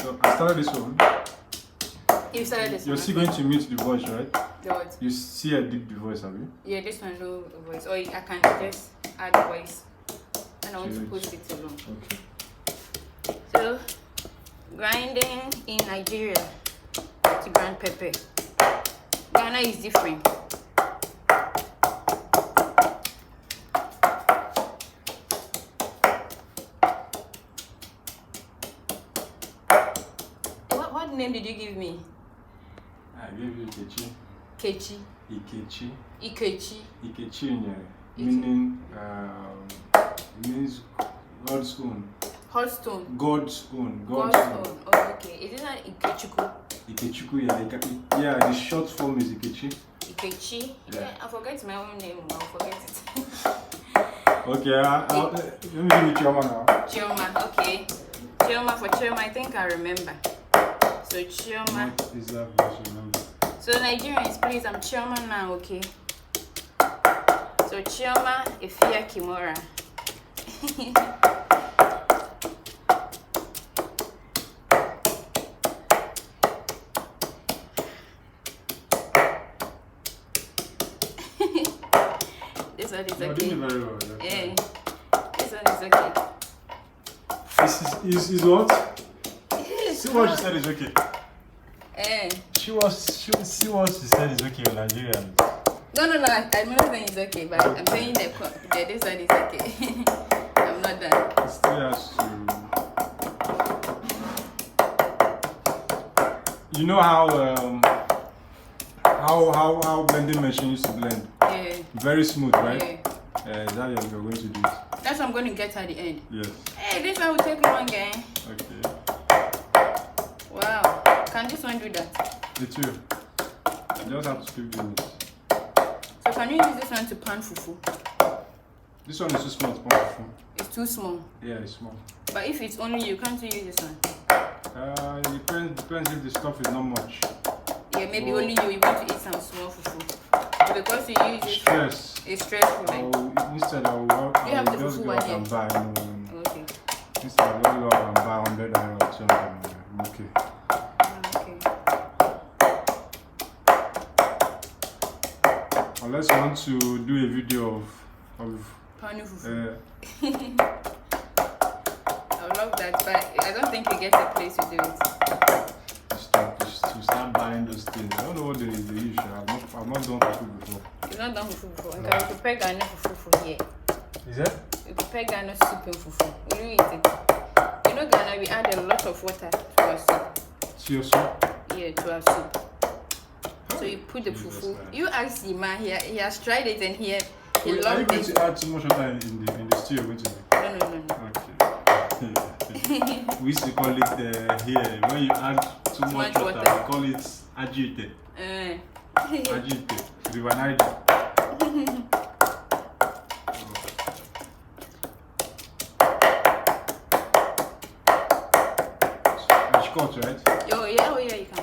So I started this one. You started this You're one. still going to mute the voice, right? The what? You see I did the voice, have you? Yeah, this one no voice. Or I can just add voice. And I want to post it alone. Okay. So, grinding in Nigeria to grind pepper. Ghana is different. What name did you give me? I gave you Ikechi. Kechi. Ikechi. Ikechi. Ikechi, meaning means God's own. Hot stone. God's own. God's own. Oh, okay. Is it not Ikechuku? Ikechuku, yeah. The short form is Ikechi. Ikechi. Yeah. I forget my own name. I'll forget it. Okay, let me give you Chioma now. Chioma, okay. Chioma, for Chioma, I think I remember. So Chioma. What is that version remember? So Nigerians, please, I'm Chioma now, okay? So Chioma Efia Kimura. This one is okay. Doing very well. Yeah. This one is okay. This is what? See what she said is okay. See what she said is okay in Nigeria. No, I'm not saying it's okay, but I'm saying that this one is okay. I'm not done. It still has to. You know how blending machine used to blend? Yeah. Very smooth, right? Yeah. Is that you're going to do it? That's what I'm going to get at the end. Yes. Hey, this one will take long, eh? Okay. Wow. Can this one do that? It will. You just have to keep doing it. So can you use this one to pan fufu? This one is too small to pump fufu. It's too small. Yeah, it's small. But if it's only you, can't you use this one? It depends if the stuff is not much. Yeah, maybe only you want to eat some small fufu. But because you use it, it's stressful. Like. Instead I will just go out and buy. No. Okay. Instead I will go out and buy 100 naira or 200 naira. Okay. Okay. Unless you want to do a video of Pani fufu. I would love that, but I don't think you get a place to do it. To start buying those things. I don't know what the issue. I've not done fufu before. You've not done fufu before. Okay, you prepare Ghana fufu here. Is it? You prepare Ghana soup and fufu. Will you eat it? You know Ghana, we add a lot of water to our soup. To your soup? Yeah, to our soup. So you put the fufu. You ask the man here. He has tried it and he loved it. Are you going to add too much water in the stew? No. Okay. We used to call it here when you add too much water, we call it agite. Agite. Rivanide. It's cut, right? Oh yeah,